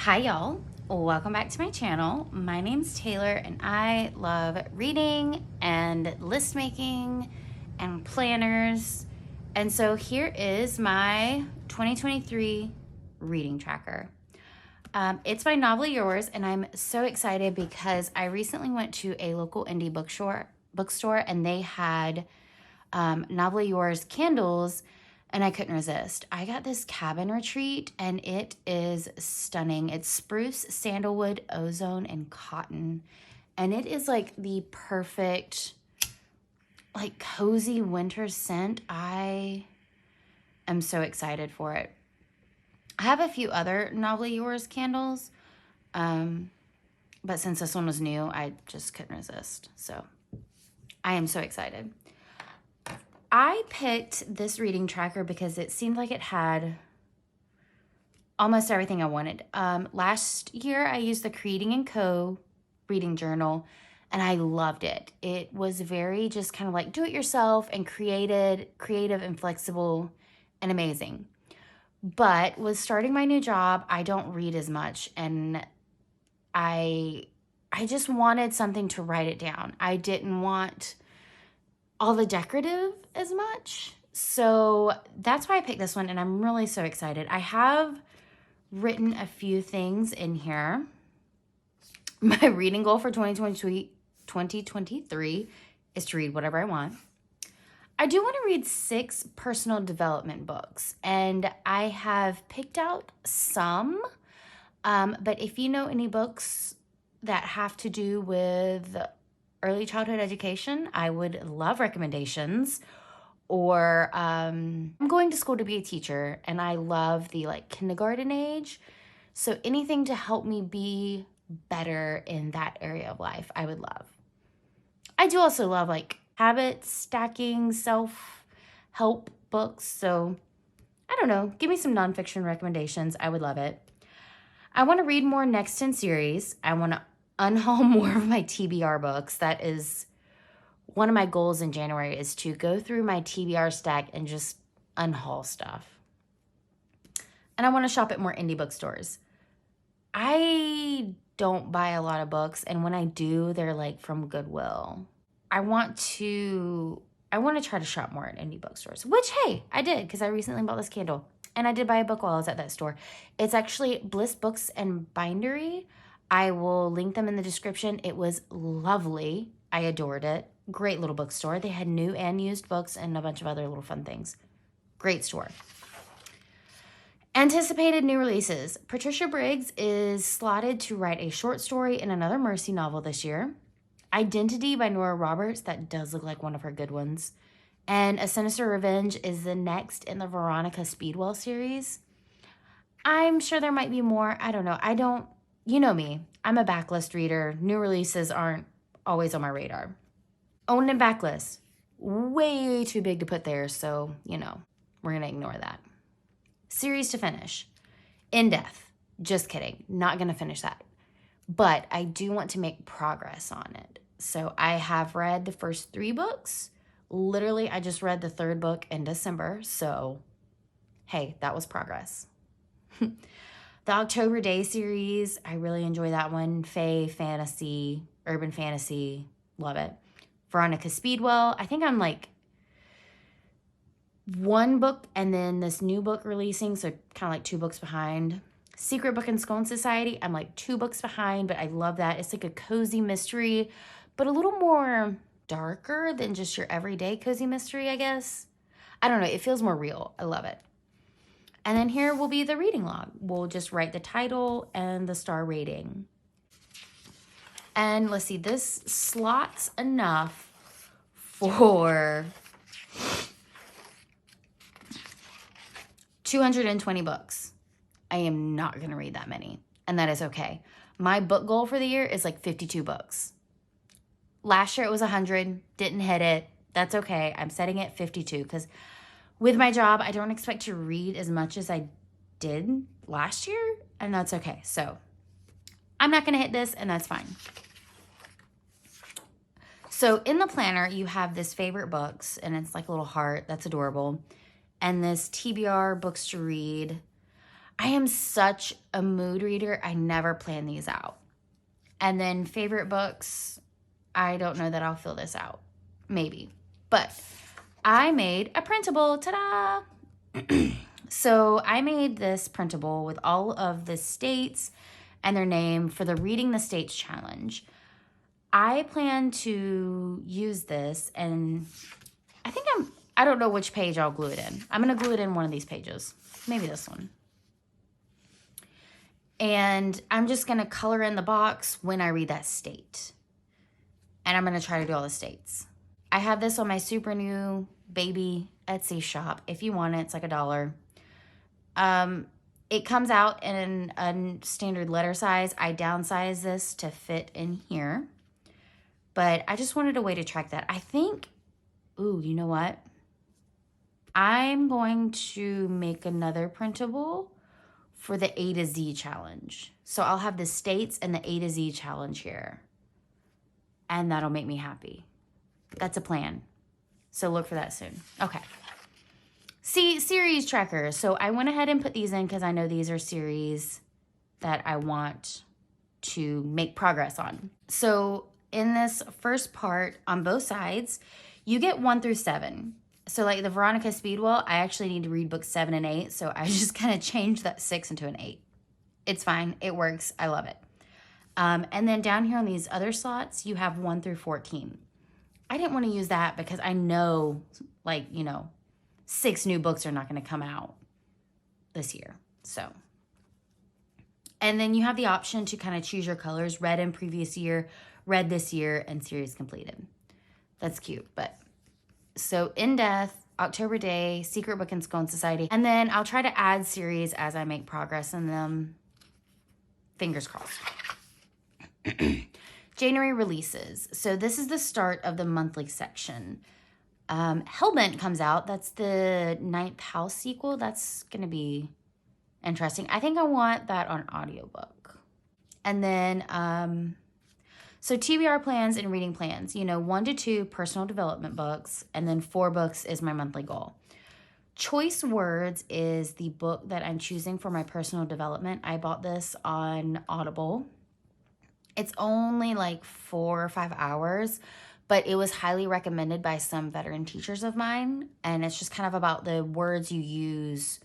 Hi y'all, welcome back to my channel. My name's Taylor and I love reading and list making and planners. And so here is my 2023 reading tracker. It's by Novel Yours, and I'm so excited because I recently went to a local indie bookstore and they had Novel Yours candles, and I couldn't resist. I got this cabin retreat and it is stunning. It's spruce, sandalwood, ozone, and cotton. And it is like the perfect, like cozy winter scent. I am so excited for it. I have a few other Novel Yours candles, but since this one was new, I just couldn't resist. So I am so excited. I picked this reading tracker because it seemed like it had almost everything I wanted. Last year, I used the Creating & Co. reading journal, and I loved it. It was very just kind of like do-it-yourself and creative and flexible and amazing. But with starting my new job, I don't read as much, and I just wanted something to write it down. I didn't want all the decorative as much. So that's why I picked this one, and I'm really so excited. I have written a few things in here. My reading goal for 2023 is to read whatever I want. I do want to read 6 personal development books, and I have picked out some, but if you know any books that have to do with early childhood education, I would love recommendations. Or I'm going to school to be a teacher, and I love the kindergarten age. So anything to help me be better in that area of life, I would love. I do also love habit stacking, self-help books. So I don't know, give me some nonfiction recommendations. I would love it. I want to read more Next in series. I want to unhaul more of my TBR books. That is one of my goals in January, is to go through my TBR stack and just unhaul stuff. And I want to shop at more indie bookstores. I don't buy a lot of books, and when I do, they're from Goodwill. I want to try to shop more at indie bookstores, which, hey, I did because I recently bought this candle. And I did buy a book while I was at that store. It's actually Bliss Books and Bindery. I will link them in the description. It was lovely. I adored it. Great little bookstore. They had new and used books and a bunch of other little fun things. Great store. Anticipated new releases. Patricia Briggs is slotted to write a short story and another Mercy novel this year. Identity by Nora Roberts. That does look like one of her good ones. And A Sinister Revenge is the next in the Veronica Speedwell series. I'm sure there might be more. I don't know. You know me. I'm a backlist reader. New releases aren't always on my radar. Owned and backlist. Way too big to put there, so, we're going to ignore that. Series to finish. In Death. Just kidding. Not going to finish that. But I do want to make progress on it. So I have read the first 3 books. Literally, I just read the 3rd book in December, so hey, that was progress. The October Day series, I really enjoy that one. Fae, fantasy, urban fantasy, love it. Veronica Speedwell, I think I'm 1 book and then this new book releasing, so kind of 2 books behind. Secret Book and Scone Society, I'm 2 books behind, but I love that. It's a cozy mystery, but a little more darker than just your everyday cozy mystery, I guess. I don't know, it feels more real. I love it. And then here will be the reading log. We'll just write the title and the star rating. And let's see, this slots enough for 220 books. I am not going to read that many, and that is okay. My book goal for the year is 52 books. Last year it was 100, didn't hit it. That's okay. I'm setting it 52 because with my job, I don't expect to read as much as I did last year, and that's okay. So I'm not going to hit this, and that's fine. So in the planner, you have this favorite books, and it's a little heart. That's adorable. And this TBR books to read. I am such a mood reader. I never plan these out. And then favorite books, I don't know that I'll fill this out. Maybe. But I made a printable. Ta-da! So I made this printable with all of the states and their name for the Reading the States Challenge. I plan to use this, and I don't know which page I'll glue it in. I'm going to glue it in one of these pages. Maybe this one. And I'm just going to color in the box when I read that state. And I'm going to try to do all the states. I have this on my super new baby Etsy shop. If you want it, it's like $1. It comes out in a standard letter size. I downsize this to fit in here. But I just wanted a way to track that. I think, ooh, you know what? I'm going to make another printable for the A to Z challenge. So I'll have the states and the A to Z challenge here. And that'll make me happy. That's a plan. So look for that soon. Okay. See, series tracker. So I went ahead and put these in because I know these are series that I want to make progress on. So in this first part on both sides, you get 1 through 7. So like the Veronica Speedwell, I actually need to read books 7 and 8. So I just kind of changed that 6 into an 8. It's fine. It works. I love it. And then down here on these other slots, you have 1 through 14. I didn't want to use that because I know, like, 6 new books are not going to come out this year. So, and then you have the option to kind of choose your colors: red in previous year, red this year, and series completed. That's cute. But so In Death, October Day, Secret Book and Scone Society. And then I'll try to add series as I make progress in them. Fingers crossed. January releases. So this is the start of the monthly section. Hellbent comes out. That's the 9th House sequel. That's going to be interesting. I think I want that on audiobook. And then, so TBR plans and reading plans. 1 to 2 personal development books, and then 4 books is my monthly goal. Choice Words is the book that I'm choosing for my personal development. I bought this on Audible. It's only like 4 or 5 hours, but it was highly recommended by some veteran teachers of mine. And it's just kind of about the words you use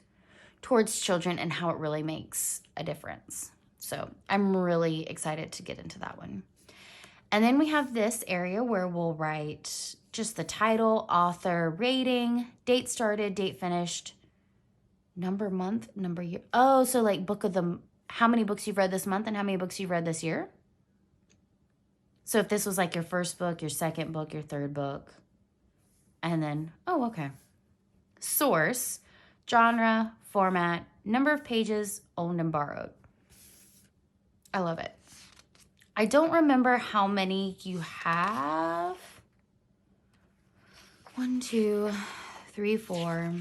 towards children and how it really makes a difference. So I'm really excited to get into that one. And then we have this area where we'll write just the title, author, rating, date started, date finished, number month, number year. Oh, so like how many books you've read this month and how many books you've read this year. So if this was like your first book, your second book, your third book, and then, oh, okay. Source, genre, format, number of pages, owned and borrowed. I love it. I don't remember how many you have. 1, 2, 3, 4,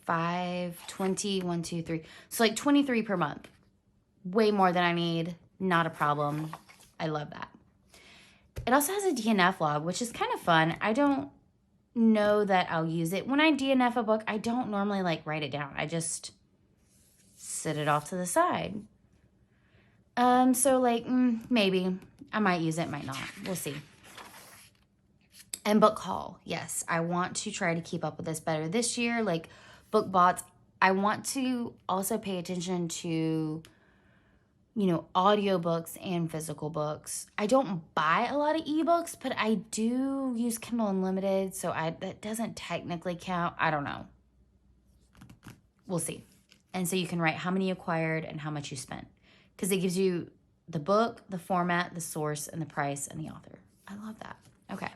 5, 20, 1, 2, 3. So like 23 per month. Way more than I need. Not a problem. I love that. It also has a DNF log, which is kind of fun. I don't know that I'll use it. When I DNF a book, I don't normally like write it down. I just sit it off to the side. So like, maybe I might use it, might not. We'll see. And book haul. Yes, I want to try to keep up with this better this year. Like book bots. I want to also pay attention to, audiobooks and physical books. I don't buy a lot of ebooks, but I do use Kindle Unlimited, so that doesn't technically count. I don't know. We'll see. And so you can write how many you acquired and how much you spent, because it gives you the book, the format, the source, and the price, and the author. I love that. Okay.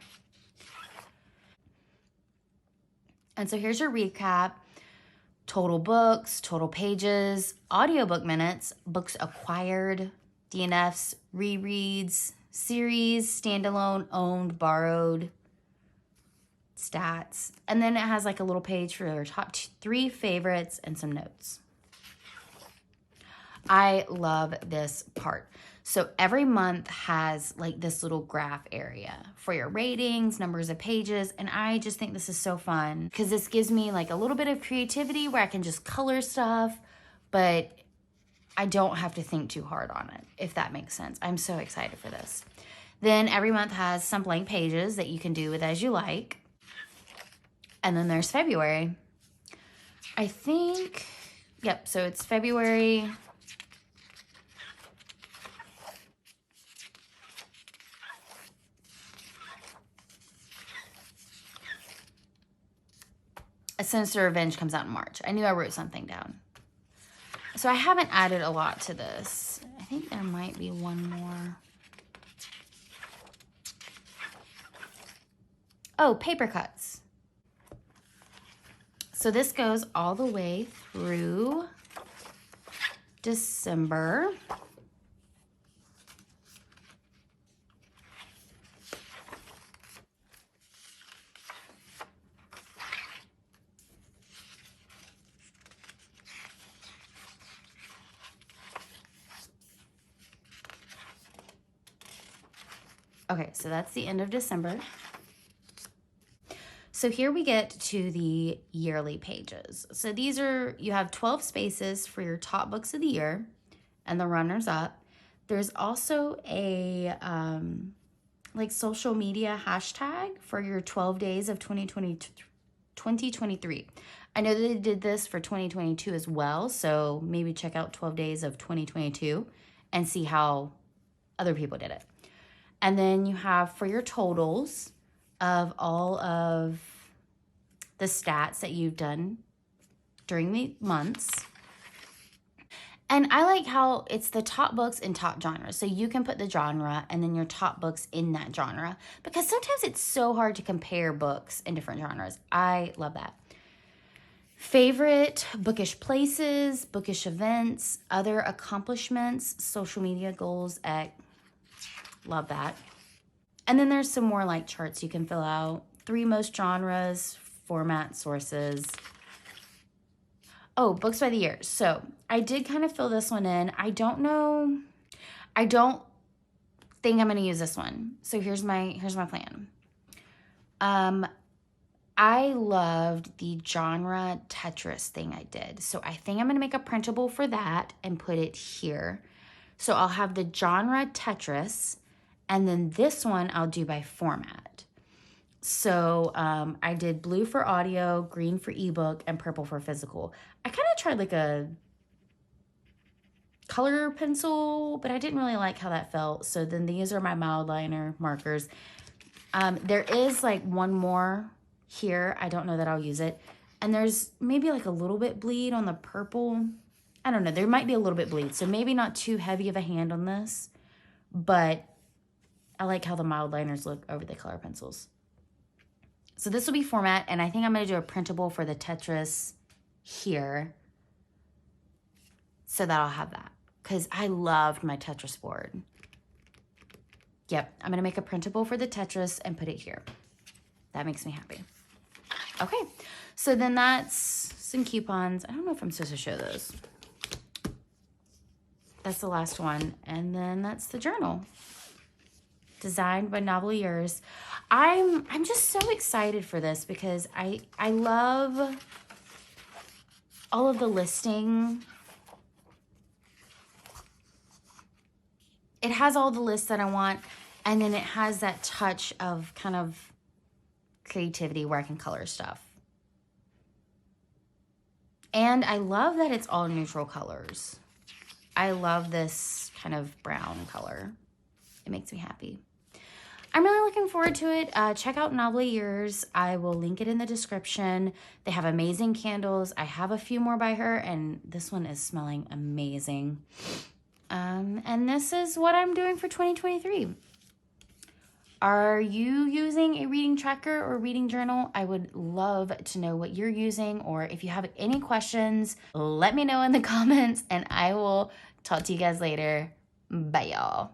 And so here's your recap. Total books, total pages, audiobook minutes, books acquired, DNFs, rereads, series, standalone, owned, borrowed, stats. And then it has like a little page for your top 3 favorites and some notes. I love this part. So every month has like this little graph area for your ratings, numbers of pages, and I just think this is so fun because this gives me like a little bit of creativity where I can just color stuff, but I don't have to think too hard on it, if that makes sense. I'm so excited for this. Then every month has some blank pages that you can do with as you like. And then there's February. I think, yep, so it's February. A Sinister Revenge comes out in March. I knew I wrote something down. So I haven't added a lot to this. I think there might be one more. Oh, paper cuts. So this goes all the way through December. Okay, so that's the end of December. So here we get to the yearly pages. So these are, you have 12 spaces for your top books of the year and the runners up. There's also a like social media hashtag for your 12 days of 2023. I know that they did this for 2022 as well, so maybe check out 12 days of 2022 and see how other people did it. And then you have for your totals of all of the stats that you've done during the months. And I like how it's the top books and top genres. So you can put the genre and then your top books in that genre, because sometimes it's so hard to compare books in different genres. I love that. Favorite bookish places, bookish events, other accomplishments, social media goals, love that. And then there's some more like charts you can fill out. 3 most genres, format, sources. Oh, books by the year. So I did kind of fill this one in. I don't know. I don't think I'm going to use this one. So here's my plan. I loved the genre Tetris thing I did. So I think I'm going to make a printable for that and put it here. So I'll have the genre Tetris, and then this one I'll do by format. So I did blue for audio, green for ebook, and purple for physical. I kind of tried like a color pencil, but I didn't really like how that felt. So then these are my mild liner markers. There is like one more here. I don't know that I'll use it. And there's maybe like a little bit bleed on the purple. I don't know. There might be a little bit bleed. So maybe not too heavy of a hand on this, but I like how the mild liners look over the color pencils. So this will be format, and I think I'm going to do a printable for the Tetris here so that I'll have that, because I loved my Tetris board. Yep, I'm going to make a printable for the Tetris and put it here. That makes me happy. Okay, so then that's some coupons. I don't know if I'm supposed to show those. That's the last one, and then that's the journal. Designed by Novel Yours. I'm just so excited for this because I love all of the listing. It has all the lists that I want, and then it has that touch of kind of creativity where I can color stuff. And I love that it's all neutral colors. I love this kind of brown color. It makes me happy. I'm really looking forward to it. Check out Novel Yours. I will link it in the description. They have amazing candles. I have a few more by her, and this one is smelling amazing. And this is what I'm doing for 2023. Are you using a reading tracker or reading journal? I would love to know what you're using, or if you have any questions, let me know in the comments, and I will talk to you guys later. Bye, y'all.